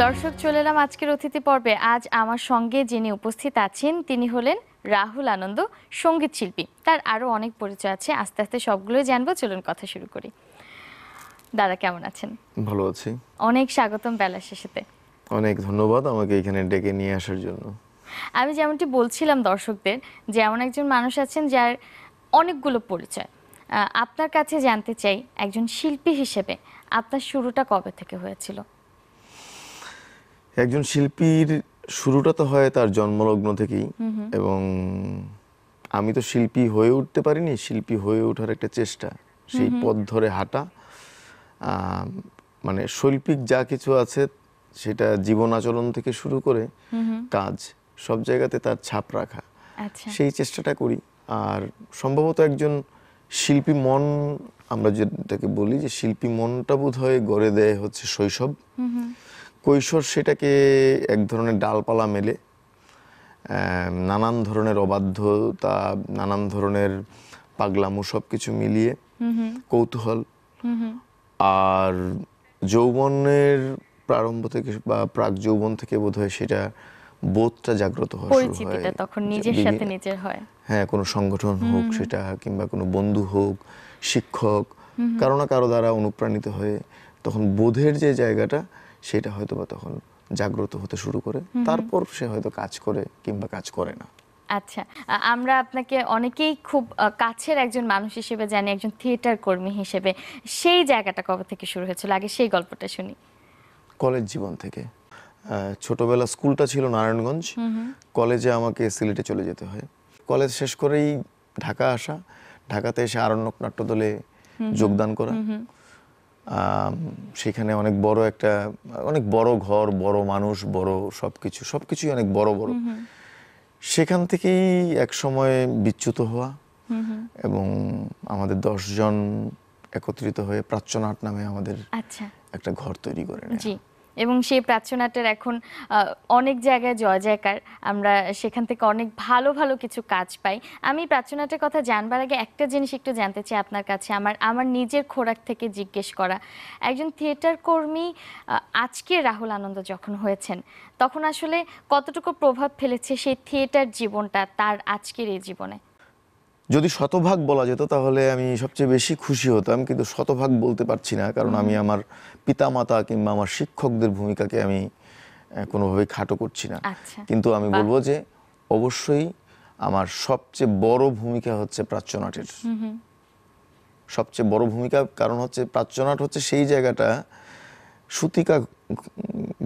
দর্শক, চলে এলাম আজকের অতিথি পর্বে। আজ আমার সঙ্গে যিনি উপস্থিত আছেন তিনি হলেন রাহুল আনন্দ, সঙ্গীত শিল্পী। তার আরো অনেক পরিচয় আছে, আস্তে আস্তে সবগুলোই জানবো। চলুন কথা শুরু করি। দাদা কেমন আছেন? ভালো আছি। অনেক স্বাগতম বেলা শেষেতে। অনেক ধন্যবাদ আমাকে এখানে ডেকে নিয়ে আসার জন্য। আমি যেমনটি বলছিলাম দর্শকদের, যে এমন একজন মানুষ আছেন যার অনেকগুলো পরিচয়। আপনার কাছে জানতে চাই, একজন শিল্পী হিসেবে আপনার শুরুটা কবে থেকে হয়েছিল? একজন শিল্পীর শুরুটা তো হয় তার জন্মলগ্ন থেকেই, এবং আমি তো শিল্পী হয়ে উঠতে পারিনি, শিল্পী হয়ে ওঠার একটা চেষ্টা, সেই পথ ধরে হাঁটা। মানে শৈল্পিক যা কিছু আছে সেটা জীবন আচরণ থেকে শুরু করে কাজ, সব জায়গাতে তার ছাপ রাখা, সেই চেষ্টাটা করি। আর সম্ভবত একজন শিল্পী মন, আমরা যেটাকে বলি যে শিল্পী মনটা বোধ হয় গড়ে দেয় হচ্ছে শৈশব। কৈশোর সেটাকে এক ধরনের ডালপালা মেলে, নানান ধরনের অবাধ্যতা, নানান ধরনের পাগলামো সব কিছু মিলিয়ে কৌতূহল। আর যৌবনের প্রারম্ভ থেকে বা প্রাক যৌবন থেকে বোধহয় সেটা বোধটা জাগ্রত হওয়া শুরু হয়, তখন নিজের সাথে নিজের হয়। হ্যাঁ, কোনো সংগঠন হোক সেটা, কিংবা কোনো বন্ধু হোক, শিক্ষক, কারো না কারো দ্বারা অনুপ্রাণিত হয়ে তখন বোধের যে জায়গাটা সেটা হয়তো বা তখন জাগ্রত হতে শুরু করে। তারপর সে হয়তো কাজ করে কিংবা কাজ করে না। আচ্ছা, আমরা আপনাকে অনেকেই খুব কাছের একজন মানুষ হিসেবে জানি, একজন থিয়েটার কর্মী হিসেবে। সেই জায়গাটা কবে থেকে শুরু হয়েছিল, আগে সেই গল্পটা শুনি। কলেজ জীবন থেকে। ছোটবেলা স্কুলটা ছিল নারায়ণগঞ্জ, কলেজে আমাকে সিলেটে চলে যেতে হয়। কলেজ শেষ করেই ঢাকা আসা, ঢাকাতে এসে আরণ্যক নাট্যদলে যোগদান করা। সেখানে অনেক বড় একটা, অনেক বড় ঘর, বড় মানুষ, বড় সবকিছুই অনেক বড় বড়। সেখান থেকেই এক সময় বিচ্যুত হওয়া, এবং আমাদের 10 জন একত্রিত হয়ে প্রাচ্যনাট নামে আমাদের একটা ঘর তৈরি করে নেয়। এবং সেই প্রাচ্যনাটের এখন অনেক জায়গায় জয় জয়কার। আমরা সেখান থেকে অনেক ভালো ভালো কিছু কাজ পাই। আমি প্রাচ্যনাটের কথা জানবার আগে একটা জিনিস একটু জানতে চাই আপনার কাছে, আমার নিজের খোরাক থেকে জিজ্ঞেস করা। একজন থিয়েটার কর্মী আজকে রাহুল আনন্দ যখন হয়েছেন, তখন আসলে কতটুকু প্রভাব ফেলেছে সেই থিয়েটার জীবনটা তার আজকের এই জীবনে? যদি শতভাগ বলা যেত তাহলে আমি সবচেয়ে বেশি খুশি হতাম, কিন্তু শতভাগ বলতে পারছি না, কারণ আমি আমার পিতামাতা কিংবা আমার শিক্ষকদের ভূমিকাকে আমি কোনোভাবেই খাটো করছি না। কিন্তু আমি বলবো যে অবশ্যই আমার সবচেয়ে বড় ভূমিকা হচ্ছে প্রাচ্যনাটের। সবচেয়ে বড় ভূমিকা, কারণ হচ্ছে প্রাচ্যনাট হচ্ছে সেই জায়গাটা, সুতিকা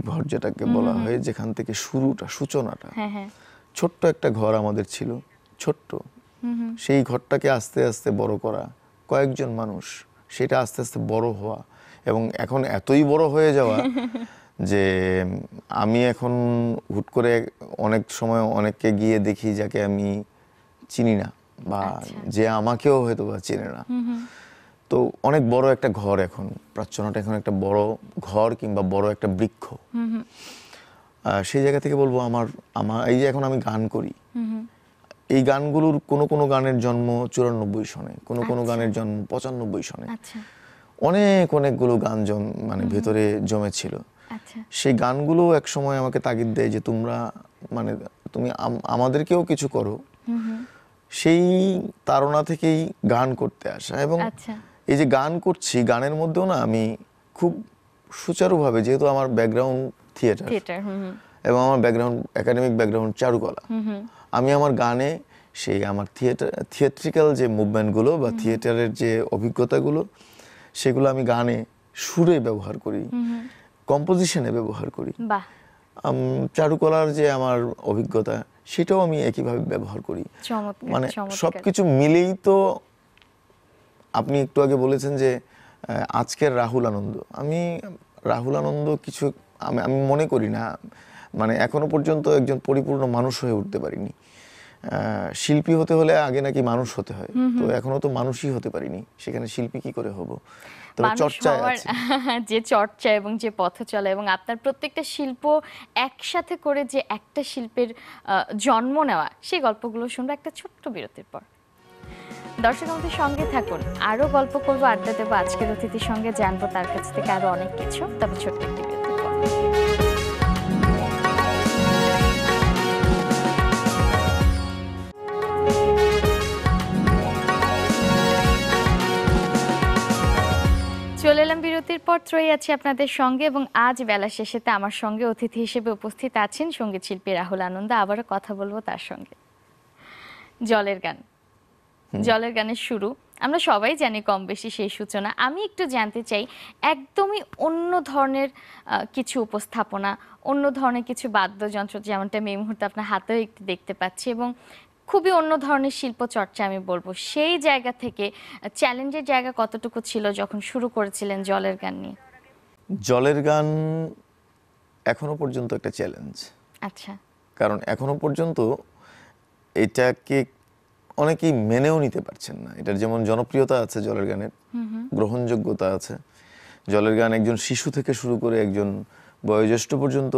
ঘর যেটাকে বলা হয়, যেখান থেকে সূচনাটা। ছোট্ট একটা ঘর আমাদের ছিল, ছোট্ট। সেই ঘরটাকে আস্তে আস্তে বড় করা, কয়েকজন মানুষ, সেটা আস্তে আস্তে বড় হওয়া, এবং এখন এতই বড় হয়ে যাওয়া যে আমি এখন হুট করে অনেক সময় অনেককে গিয়ে দেখি যাকে আমি চিনি না, বা যে আমাকেও হয়তো বা চেনে না। তো অনেক বড় একটা ঘর এখন প্রাচ্যনাট, এখন একটা বড় ঘর কিংবা বড় একটা বৃক্ষ। সেই জায়গা থেকে বলবো আমার এই যে এখন আমি গান করি, এই গানগুলোর কোনো গানের জন্ম 94 সনে, কোনো গানের জন্ম 95 সনে। অনেকগুলো গান মানে ভেতরে জমেছিল। সেই গানগুলো এক সময় আমাকে তাগিদ দেয় যে তুমি আমাদেরকেও কিছু করো। সেই তাড়না থেকেই গান করতে আসা, এবং এই যে গান করছি, গানের মধ্যেও না আমি খুব সুচারুভাবে, যেহেতু আমার ব্যাকগ্রাউন্ড থিয়েটার এবং আমার একাডেমিক ব্যাকগ্রাউন্ড চারুকলা, আমি আমার গানে সেই আমার থিয়েট্রিক্যাল যে মুভমেন্টগুলো বা থিয়েটারের যে অভিজ্ঞতাগুলো, সেগুলো আমি গানে সুরে ব্যবহার করি, কম্পোজিশনে ব্যবহার করি। চারুকলার যে আমার অভিজ্ঞতা, সেটাও আমি একইভাবে ব্যবহার করি। মানে সবকিছু মিলেই তো আপনি একটু আগে বলেছেন যে আজকের রাহুল আনন্দ। আমি রাহুল আনন্দ কিছু আমি মনে করি না, মানে এখনো পর্যন্ত একজন পরিপূর্ণ মানুষ হয়ে উঠতে পারিনি। শিল্পী হতে হলে আগে নাকি মানুষ হতে হয়, তো এখনো তো মানুষই হতে পারিনি, সেখানে শিল্পী কি করে হব? যে চর্চা এবং যে পথ চলা, এবং আপনার প্রত্যেকটা শিল্প একসাথে করে যে একটা শিল্পের জন্ম নেওয়া, সেই গল্পগুলো শুনবো একটা ছোট্ট বিরতির পর। দর্শক, আমাদের সঙ্গে থাকুন, আরো গল্প করবো, আড্ডা দেবো আজকের অতিথির সঙ্গে, জানবো তার কাছ থেকে আরো অনেক কিছু। তবে ছোট্ট একটি বিরতির পর। এলাম বিরতির পর ত্রয়ী আছি আপনাদের সঙ্গে এবং আজ বেলা শেষেতে আমার সঙ্গে অতিথি হিসেবে উপস্থিত আছেন সঙ্গীত শিল্পী রাহুল আনন্দ। আবারও কথা বলবো তার সঙ্গে। জলের গান, জলের গানের শুরু আমরা সবাই জানি কম বেশি সেই সূচনা। আমি একটু জানতে চাই একদমই অন্য ধরনের কিছু উপস্থাপনা, অন্য ধরনের কিছু বাদ্যযন্ত্র, যেমনটা আমি এই মুহূর্তে আপনার হাতেও একটু দেখতে পাচ্ছি, এবং খুবই অন্য ধরনের শিল্প চর্চা আমি বলবো। সেই জায়গা থেকে চ্যালেঞ্জের জায়গা কতটুকু ছিল যখন শুরু করেছিলেন জলের গান নিয়ে? জলের গান এখনো পর্যন্ত একটা চ্যালেঞ্জ, আচ্ছা। কারণ এখনো পর্যন্ত এটাকে অনেকেই মেনেও নিতে পারছেন না। এটার যেমন জনপ্রিয়তা আছে, জলের গানের গ্রহণযোগ্যতা আছে। জলের গান একজন শিশু থেকে শুরু করে একজন বয়োজ্যেষ্ঠ পর্যন্ত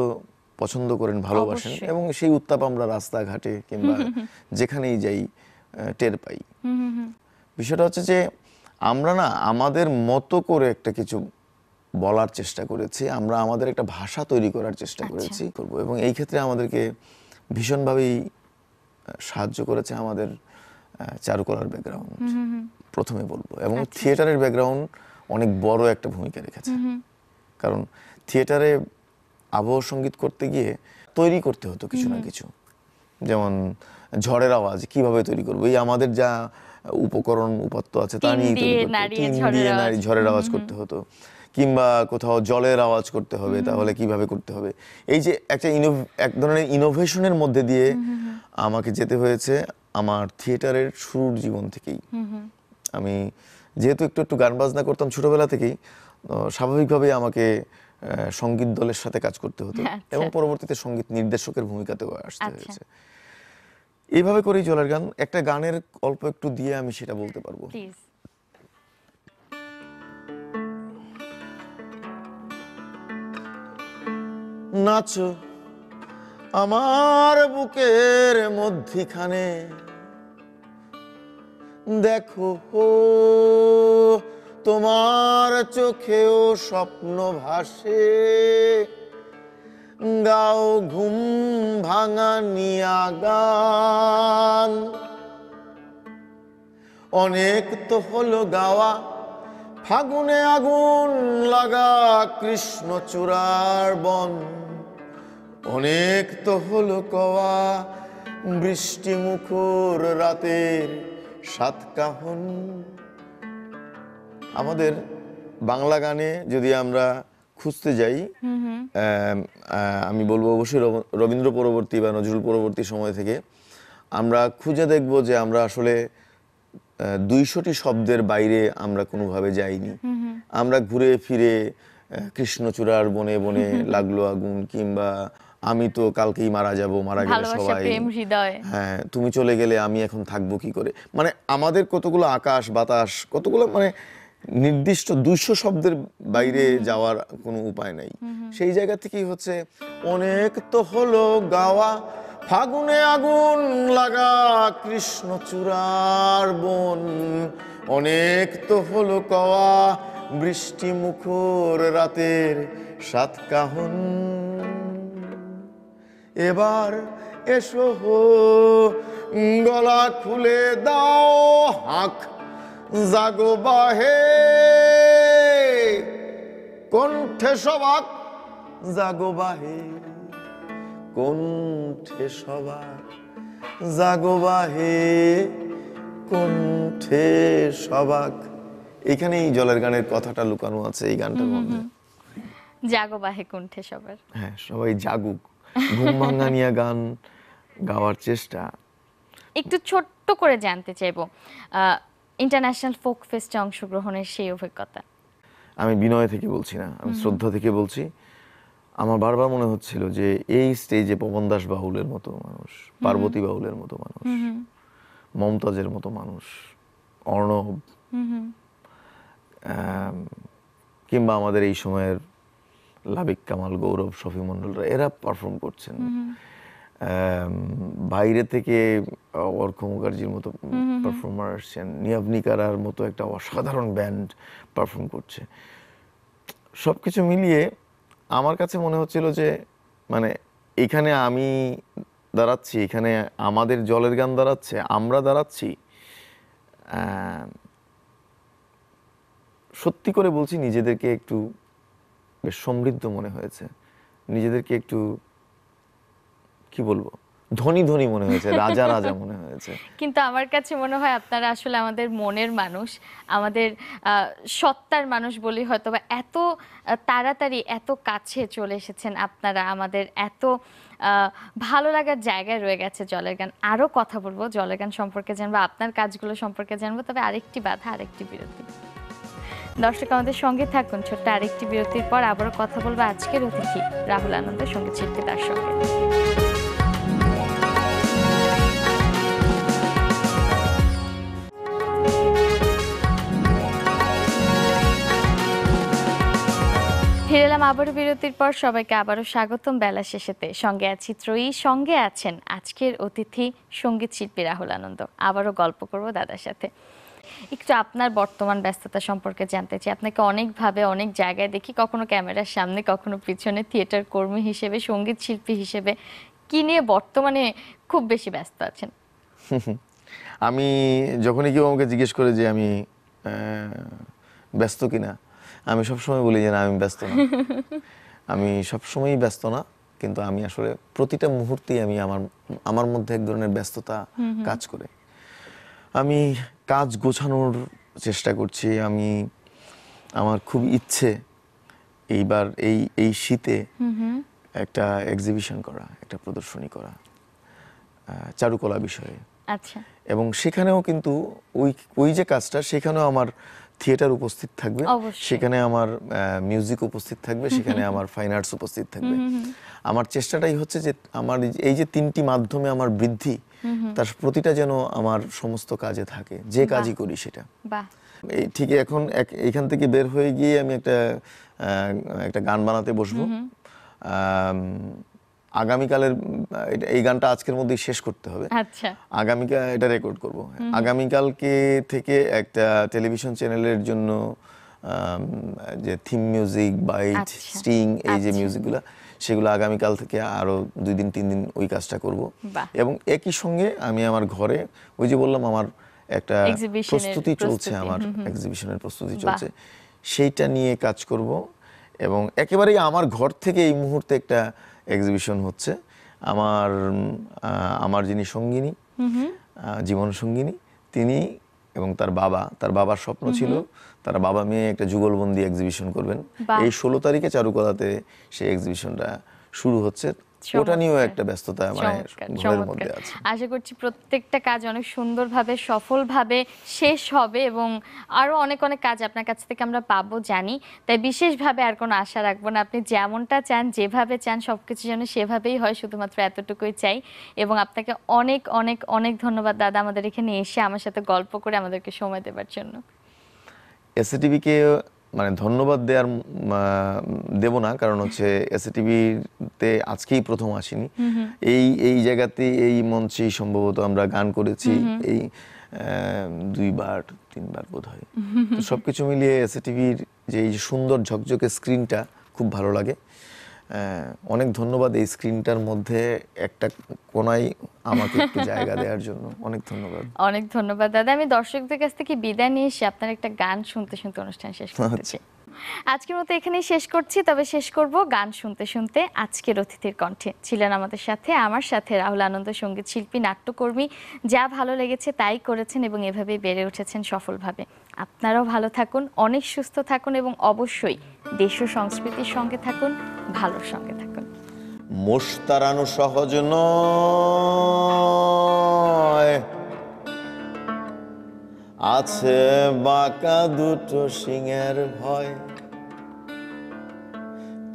পছন্দ করেন, ভালোবাসেন, অবশ্যই। এবং সেই উত্তাপ আমরা রাস্তাঘাটে কিংবা যেখানেই যাই টের পাই। বিষয়টা হচ্ছে যে আমরা না আমাদের মতো করে একটা কিছু বলার চেষ্টা করেছি, আমরা আমাদের একটা ভাষা তৈরি করার চেষ্টা করেছি করব, এবং এই ক্ষেত্রে আমাদেরকে ভীষণভাবেই সাহায্য করেছে আমাদের চারুকলার ব্যাকগ্রাউন্ড, প্রথমে বলবো, এবং থিয়েটারের ব্যাকগ্রাউন্ড অনেক বড় একটা ভূমিকা রেখেছে। কারণ থিয়েটারে আবহ সঙ্গীত করতে গিয়ে তৈরি করতে হতো কিছু না কিছু, যেমন ঝড়ের আওয়াজ কিভাবে তৈরি করবো, এই আমাদের যা উপকরণ উপাত্ত আছে তা নিয়ে তৈরি করতে হতো। টিন দিয়ে ঝড়ের আওয়াজ করতে হতো, কিংবা কোথাও জলের আওয়াজ করতে হবে, তাহলে কিভাবে করতে হবে। এই যে একটা এক ধরনের ইনোভেশনের মধ্যে দিয়ে আমাকে যেতে হয়েছে আমার থিয়েটারের শুরুর জীবন থেকেই। আমি যেহেতু একটু একটু গান বাজনা করতাম ছোটবেলা থেকেই, স্বাভাবিকভাবেই আমাকে সঙ্গীত দলের সাথে কাজ করতে হতো, এবং পরবর্তীতে সঙ্গীত নির্দেশকের ভূমিকাতেও আসতে হয়েছে। এইভাবে করেই জলের গান। একটা গানের অল্প একটু দিয়ে আমি সেটা বলতে পারবো। নাচো আমার বুকের মধ্যিখানে, দেখো তোমার চোখেও স্বপ্ন ভাসে, গাও ঘুম ভাঙানিয়া গান। অনেক তো হলো গাওয়া, ফাগুনে আগুন লাগা কৃষ্ণচূড়ার বন। অনেক তো হলো কওয়া, বৃষ্টি মুখর রাতের সাত কাহন। আমাদের বাংলা গানে যদি আমরা খুঁজতে যাই, আমি বলবো অবশ্যই রবীন্দ্র পরবর্তী বা নজরুল পরবর্তী সময় থেকে আমরা খুঁজে দেখব যে আমরা আসলে 200টি শব্দের বাইরে আমরা কোনোভাবে যাইনি। আমরা ঘুরে ফিরে কৃষ্ণচূড়ার বনে বনে লাগলো আগুন, কিংবা আমি তো কালকেই মারা যাব, মারা গেলে সবাই, হ্যাঁ তুমি চলে গেলে আমি এখন থাকবো কি করে, মানে আমাদের কতগুলো আকাশ বাতাস, কতগুলো মানে নির্দিষ্ট 200 শব্দের বাইরে যাওয়ার কোনো উপায় নাই। সেই জায়গা থেকেই হচ্ছে অনেক তো হলো গাওয়া, ফাগুনে আগুন লাগা কৃষ্ণচূড়ার বন। অনেক তো হলো কওয়া, বৃষ্টি মুখর রাতের সাত কাহন। এবার এসো হো গলা খুলে দাও হাঁক, জাগো বাহে কণ্ঠে সবাক, জাগো বাহে কণ্ঠে সবাক, জাগো বাহে কণ্ঠে সবাক। এখানেই জলের গানের কথাটা লুকানো আছে এই গানটার মধ্যে। জাগো বাহে কণ্ঠে সবার, হ্যাঁ সবাই জাগুক, ঘুম ভাঙানিয়া গান গাওয়ার চেষ্টা। একটু ছোট্ট করে জানতে চাইবো ইন্টারন্যাশনাল ফোক ফেস্টে অংশগ্রহণের সেই অভিজ্ঞতা। আমি বিনয় থেকে বলছি না, আমি শ্রদ্ধা থেকে বলছি। আমার বারবার মনে হচ্ছিল যে এই স্টেজে পবন দাস বাউলের মতো মানুষ, পার্বতী বাউলের মতো মানুষ, মমতাজের মতো মানুষ, অর্ণব, কিংবা আমাদের এই সময়ের লাবিক কামাল, গৌরব, শফি মন্ডলরা, এরা পারফর্ম করছেন। বাইরে থেকে অর্ক মুখার্জির মতো পারফর্মার আসছেন, নিয়াবনিকারার মতো একটা অসাধারণ ব্যান্ড পারফর্ম করছে। সবকিছু মিলিয়ে আমার কাছে মনে হচ্ছিল যে মানে এখানে আমি দাঁড়াচ্ছি, এখানে আমাদের জলের গান দাঁড়াচ্ছে, আমরা দাঁড়াচ্ছি সত্যি করে বলছি, নিজেদেরকে একটু বেশ সমৃদ্ধ মনে হয়েছে, নিজেদেরকে একটু কি বলবো, ধনী ধনী মনে হয়েছে, রাজা রাজা মনে হয়েছে। কিন্তু আমার কাছে মনে হয় আপনারা আসলে আমাদের মনের মানুষ, আমাদের সত্তার মানুষ বলি হয়তো, বা এত তাড়াতাড়ি এত কাছে চলে এসেছেন আপনারা, আমাদের এত ভালো লাগার জায়গায় রয়ে গেছে জলের গান। আরো কথা বলবো জলের গান সম্পর্কে, জানবো আপনার কাজগুলো সম্পর্কে জানবো, তবে আরেকটি বাধা, আরেকটি বিরতি। দর্শক আমাদের সঙ্গে থাকুন, ছোট্ট আরেকটি বিরতির পর আবারও কথা বলবো আজকের অতিথি রাহুল আনন্দ, সঙ্গীত শিল্পী, তার সঙ্গে। ফিরে এলাম আবারও বিরতির পর। সবাইকে আবারও স্বাগতম বেলা শেষেতে। সঙ্গে আছি ত্রয়ী, সঙ্গে আছেন আজকের অতিথি সঙ্গীত শিল্পী রাহুল আনন্দ। আবারও গল্প করব দাদার সাথে। একটু আপনার বর্তমান ব্যস্ততা সম্পর্কে জানতে চাই। আপনাকে অনেকভাবে অনেক জায়গায় দেখি, কখনো ক্যামেরার সামনে, কখনো পিছনে, থিয়েটার কর্মী হিসেবে, সঙ্গীত শিল্পী হিসেবে। কি নিয়ে বর্তমানে খুব বেশি ব্যস্ত আছেন? আমি যখনই কেউ আমাকে জিজ্ঞেস করে যে আমি ব্যস্ত কিনা, আমি সবসময় বলি যে না, আমি ব্যস্ত না। আমি সবসময়ই ব্যস্ত না, কিন্তু আমি আসলে প্রতিটা মুহূর্তেই আমি আমার মধ্যে এক ধরনের ব্যস্ততা কাজ করে। আমি কাজ গোছানোর চেষ্টা করছি। আমার খুব ইচ্ছে এইবার এই শীতে একটা এক্সিবিশন করা, একটা প্রদর্শনী করা চারুকলা বিষয়ে। আচ্ছা। এবং সেখানেও কিন্তু ওই যে কাজটা, সেখানেও আমার থিয়েটার উপস্থিত থাকবে, সেখানে আমার মিউজিক উপস্থিত থাকবে, সেখানে আমার ফাইন আর্টস উপস্থিত থাকবে। আমার চেষ্টাটাই হচ্ছে যে আমার এই যে তিনটি মাধ্যমে আমার বৃদ্ধি, তার প্রতিটা যেন আমার সমস্ত কাজে থাকে, যে কাজই করি সেটা। এই ঠিক এখন এইখান থেকে বের হয়ে গিয়ে আমি একটা গান বানাতে বসবো। আগামীকালের এই গানটা আজকের মধ্যেই শেষ করতে হবে। আচ্ছা। আগামীকাল এটা রেকর্ড করব। আগামীকালকে থেকে একটা টেলিভিশন চ্যানেলের জন্য যে থিম মিউজিক, বাইট, স্ট্রিং, এই যে মিউজিকগুলো, সেগুলো আগামীকাল থেকে আরো 2 দিন 3 দিন ওই কাজটা করব। এবং একই সঙ্গে আমি আমার ঘরে, ওই যে বললাম আমার একটা প্রস্তুতি চলছে, আমার এক্সিবিশনের প্রস্তুতি চলছে, সেইটা নিয়ে কাজ করব। এবং একেবারেই আমার ঘর থেকে এই মুহূর্তে একটা এক্সিবিশন হচ্ছে। আমার যিনি সঙ্গিনী, জীবন সঙ্গিনী, তিনি এবং তার বাবার স্বপ্ন ছিল তারা বাবা মেয়ে একটা যুগলবন্দি এক্সিবিশন করবেন। এই 16 তারিখে চারুকলাতে সেই এক্সিবিশনটা শুরু হচ্ছে। ওটা নিয়েও একটা ব্যস্ততা ঘরের মধ্যে আছে। আশা করছি প্রত্যেকটা কাজ অনেক সুন্দরভাবে, সফলভাবে শেষ হবে, এবং আরো অনেক অনেক কাজ আপনার কাছ থেকে আমরা পাবো জানি। তাই বিশেষভাবে আর কোনো আশা রাখবো না। আপনি যেমনটা চান, যেভাবে চান, সবকিছু যেন সেভাবেই হয়, শুধুমাত্র এতটুকুই চাই। এবং আপনাকে অনেক অনেক অনেক ধন্যবাদ দাদা, আমাদের এখানে এসে আমার সাথে গল্প করে আমাদেরকে সময় দেওয়ার জন্য। এসএটিভিকে মানে ধন্যবাদ দেব না, কারণ হচ্ছে এসএটিভিতে আজকেই প্রথম আসিনি। এই জায়গাতে, এই মঞ্চেই সম্ভবত আমরা গান করেছি এই 2-3 বার বোধহয়। তো সবকিছু মিলিয়ে এসএটিভির যে এই সুন্দর ঝকঝকে স্ক্রিনটা খুব ভালো লাগে। অনেক ধন্যবাদ এই স্ক্রিনটার মধ্যে একটা কোনায় আমাকে একটু জায়গা দেওয়ার জন্য। অনেক ধন্যবাদ। অনেক ধন্যবাদ দাদা। আমি দর্শকদের কাছ থেকে বিদায় নিয়ে এসে আপনার একটা গান শুনতে শুনতে অনুষ্ঠান শেষ করতে চাই। আজকের মতো এখানেই শেষ করছি, তবে শেষ করব গান শুনতে শুনতে আজকের অতিথির কণ্ঠে। ছিলেন আমাদের সাথে, আমার সাথে রাহুল আনন্দ, সঙ্গীত শিল্পী, নাট্যকর্মী। যা ভালো লেগেছে তাই করেছেন এবং এভাবেই বেড়ে উঠেছেন সফলভাবে। আপনারাও ভালো থাকুন, অনেক সুস্থ থাকুন, এবং অবশ্যই দেশ ও সংস্কৃতির সঙ্গে থাকুন, ভালোর সঙ্গে থাকুন। মোষ তাড়ানো সহজ নয়, আছে বাঁকা দুটো শিঙের ভয়।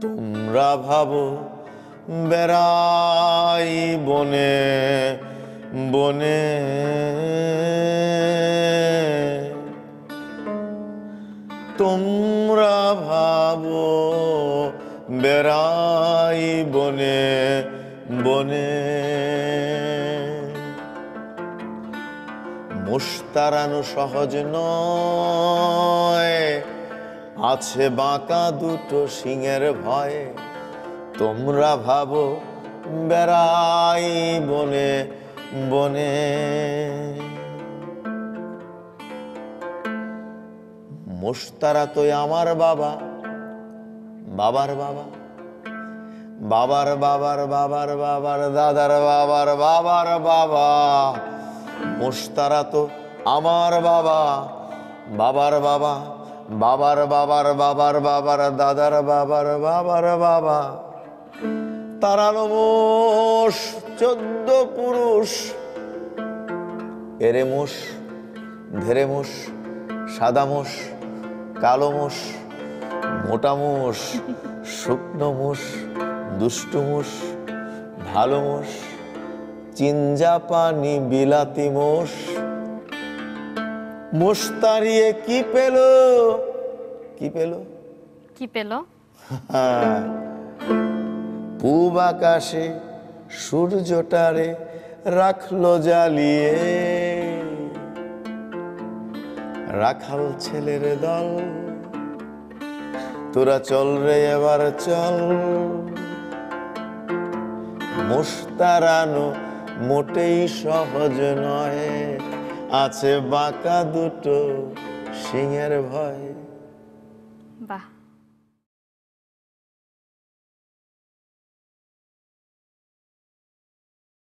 তোমরা ভাবো বেড়াই বনে বনে, তোমরা ভাবো বেড়াই বনে বনে। মোষ তাড়ানো সহজ নয়, আছে বাঁকা দুটো শিঙের ভয়। তোমরা ভাবো বেড়াই বনে বনে। মোশতারা তুই আমার বাবা, বাবার বাবা, বাবার বাবার বাবার বাবার দাদার বাবার বাবার বাবা। মোশতারা তো আমার বাবা, বাবার বাবা, বাবার বাবার বাবার বাবার দাদার বাবার বাবার বাবা। তারানো মোষ 14 পুরুষ, এরে মোষ, ধেরে মোষ, সাদা মোষ, কালো মোষ, মোটা মোষ, শুকনো মোষ, দুষ্টু মোষ, ভালো মোষ, চিনজাপানি বিলাতি মোষ। মোষ তাড়িয়ে কি পেল, কি পেল? কি পেল? পূব আকাশে সূর্যটারে রাখলো জ্বালিয়ে। রাখাল ছেলের দল, তোরা চল রে এবার চল। মোষ তাড়ানো মোটেই সহজ নয়, আছে বাঁকা দুটো সিংহের ভয়। বাহ,